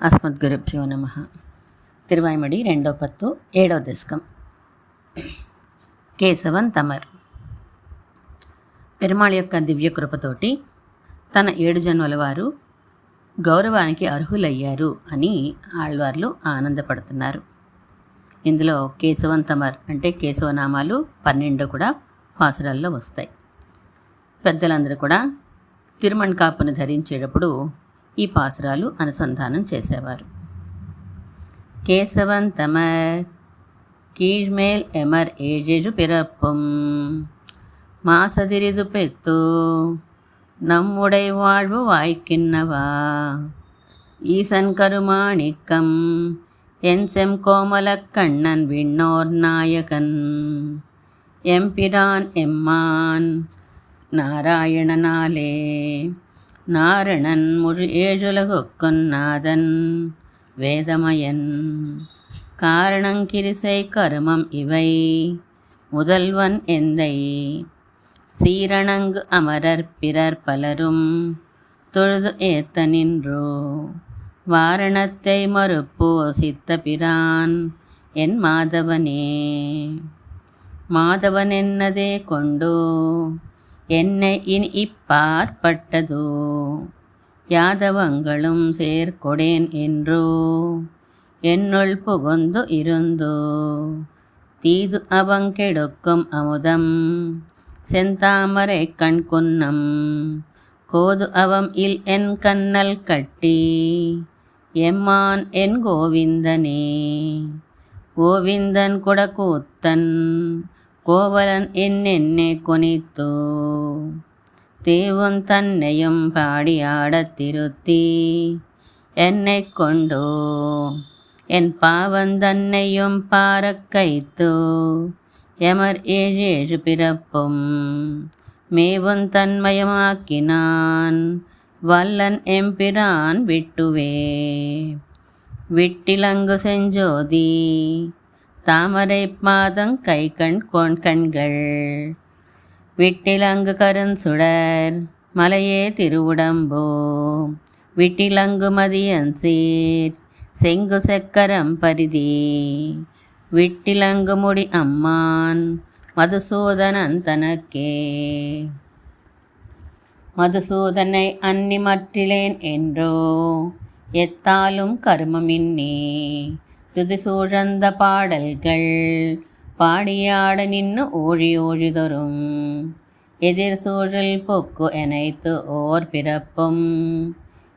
అస్మద్గురుభ్యో నమః. తిరువాయిమడి 2వ పత్తు 7వ దశకం. కేశవన్ తమర్. పెరుమాళ్ యొక్క దివ్యకృపతోటి తన 7 జన్మల వారు గౌరవానికి అర్హులయ్యారు అని ఆళ్వార్లు ఆనందపడుతున్నారు. ఇందులో కేశవన్ తమర్ అంటే కేశవనామాలు 12 కూడా పాసురాల్లో వస్తాయి. పెద్దలందరూ కూడా తిరుమణ్కాపును ధరించేటప్పుడు ఈ పాసురాలు అనుసంధానం చేసేవారు. కేశవన్ తమర్ கீழ்மேல் எமர் ஏழெழு பிறப்பும் மாசதிரிது பெத்து நம்முடை வாழ்வு வாய்க்கின்னவா ஈசன் கருமாணிக்கம் என் செம் கோமலக் கண்ணன் விண்ணோர் நாயகன் எம்பிரான் எம்மான் நாராயணனாலே நாரணன் முழு ஏழுலகுக்கொன் நாதன் வேதமயன் காரணங்கிரிசை கருமம் இவை முதல்வன் எந்தை சீரணங்கு அமரர் பிறர் பலரும் தொழுது ஏத்த நின்றோ வாரணத்தை மறுப்பு சித்த பிரான் என் மாதவனே மாதவன் என்னதே கொண்டோ என்னை இனி இப்பாற்பட்டதோ யாதவங்களும் சேர்கொடேன் என்றோ என்னுள் புகுந்து இருந்தோ தீது அவங்கெடுக்கும் அமுதம் செந்தாமரை கண்குன்னம் கோது அவம் இல் என் கண்ணல் கட்டி எம்மான் என் கோவிந்தனே கோவிந்தன் குடக்கூத்தன் கோவலன் என்னென்னை கொனித்தோ தேவன் தன்னையும் பாடியாடத் திருத்தி என்னை கொண்டோ என் பாவன் தன்னையும் பாரக்கைத்தோ எமர் ஏழேழு பிறப்பும் மேவன் தன்மயமாக்கினான் வல்லன் எம்பிரான் விட்டுவே விட்டிலங்கு செஞ்சோதி தாமரை மாதங் கை கண்கள் விட்டிலங்கு கருஞ்சுடர் மலையே திருவுடம்போ விட்டிலங்கு மதியன்சீர் செங்கு செக்கரம் பரிதி விட்டிலங்கு முடி அம்மான் மதுசூதனன் தனக்கே மதுசூதனை அன்னி மற்றிலேன் என்றோ எத்தாலும் கர்மமின்னே துதிசூழந்த பாடல்கள் பாடியாட நின்னு ஓழி ஓழிதொரும் எதிர் சூழல் பொக்கு எனைத்து ஓர் பிறப்பும்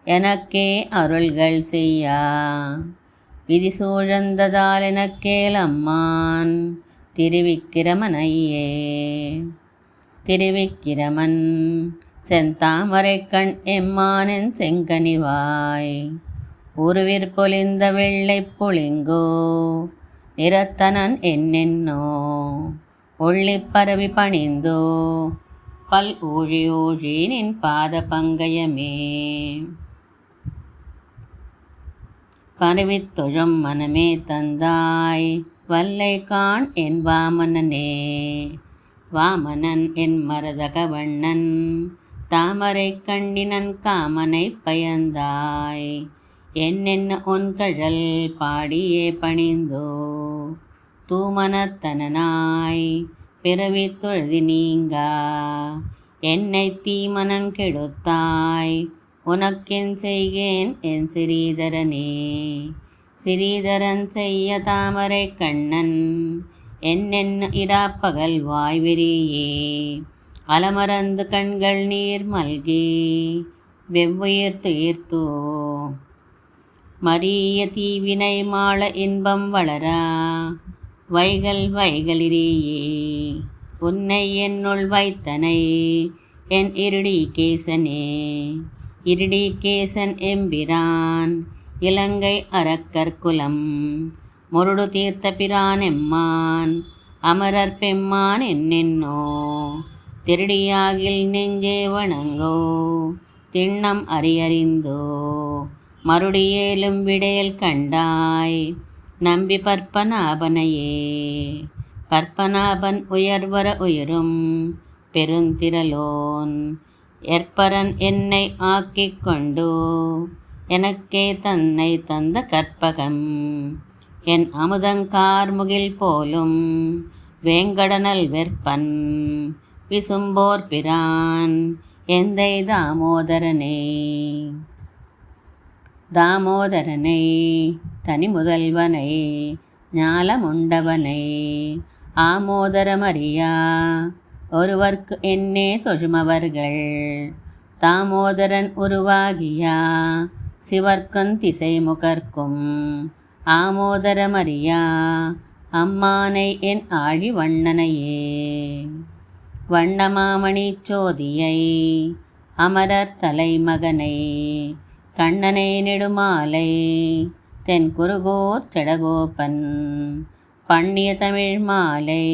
எனக்கே அருள்கள் செய்யா விதி சூழந்ததால் எனக்கேலம்மான் திருவிக்கிரமனையே திருவிக்கிரமன் செந்தாமரை கண் எம்மானின் செங்கனிவாய் உருவிற் பொலிந்த வெள்ளை புளிங்கோ நிறத்தனன் என்னென்னோ ஒள்ளி பரவி பணிந்தோ பல் ஊழி ஊழி நின் பாத பங்கயமே பரவித் தொழும் மனமே தந்தாய் வல்லை காண் என் வாமனனே வாமனன் என் மரதக வண்ணன் தாமரை கண்ணினன் காமனை பயந்தாய் என்னென்ன ஒன்கழல் பாடியே பணிந்தோ தூமனத்தனாய் பிறவி தொழுதி நீங்கா என்னை தீமனங்கெடுத்தாய் உனக்கென் செய்கேன் என் சிறீதரனே சிறீதரன் செய்ய தாமரை கண்ணன் என்னென்ன இராப்பகல் வாய்விரியே அலமரந்து கண்கள் நீர் மல்கி வெவ்வுயிர் துயிர்த்தோ மரிய தீவினை மாள இன்பம் வளரா வைகள் வைகளிரியே உன்னை என்னுள் வைத்தனை என் இருடி கேசனே இருடி கேசன் எம்பிரான் இலங்கை அரக்கற்குலம் முருடு தீர்த்த பிரான் எம்மான் அமரர் பெம்மான் என்னென்னோ திருடியாகில் நெஞ்சே வணங்கோ திண்ணம் அறியறிந்தோ மறுடியேலும் விடேல் கண்டாய் நம்பி பற்பனாபனையே பற்பனாபன் உயர்வர உயரும் பெருந்திரலோன் எற்பரன் என்னை ஆக்கிக் கொண்டு எனக்கே தன்னை தந்த கற்பகம் என் அமுதங்கார் முகில் போலும் வேங்கடனல் வெற்பன் விசும்போர் பிரான் எந்தை தாமோதரனே. தாமோதரனை தனி முதல்வனை ஞாலமுண்டவனை ஆமோதரமறியா ஒருவர்க்கு என்னே தொழுமவர்கள் தாமோதரன் உருவாகியா சிவர்க்கும் திசை முகர்க்கும் ஆமோதரமறியா அம்மானை என் ஆழி வண்ணனையே. வண்ணமாமணி சோதியை அமரர் தலைமகனை கண்ணனை நெடுமாலை தென் குருகூர் செடகோபன் பண்ணிய தமிழ் மாலை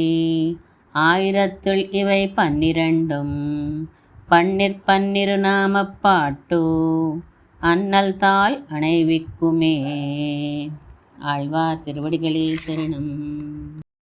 ஆயிரத்துள் இவை 12 பன்னிரு நாமப்பாட்டு அண்ணல் தாள் அணைவிக்குமே. ஆழ்வார் திருவடிகளே சரணம்.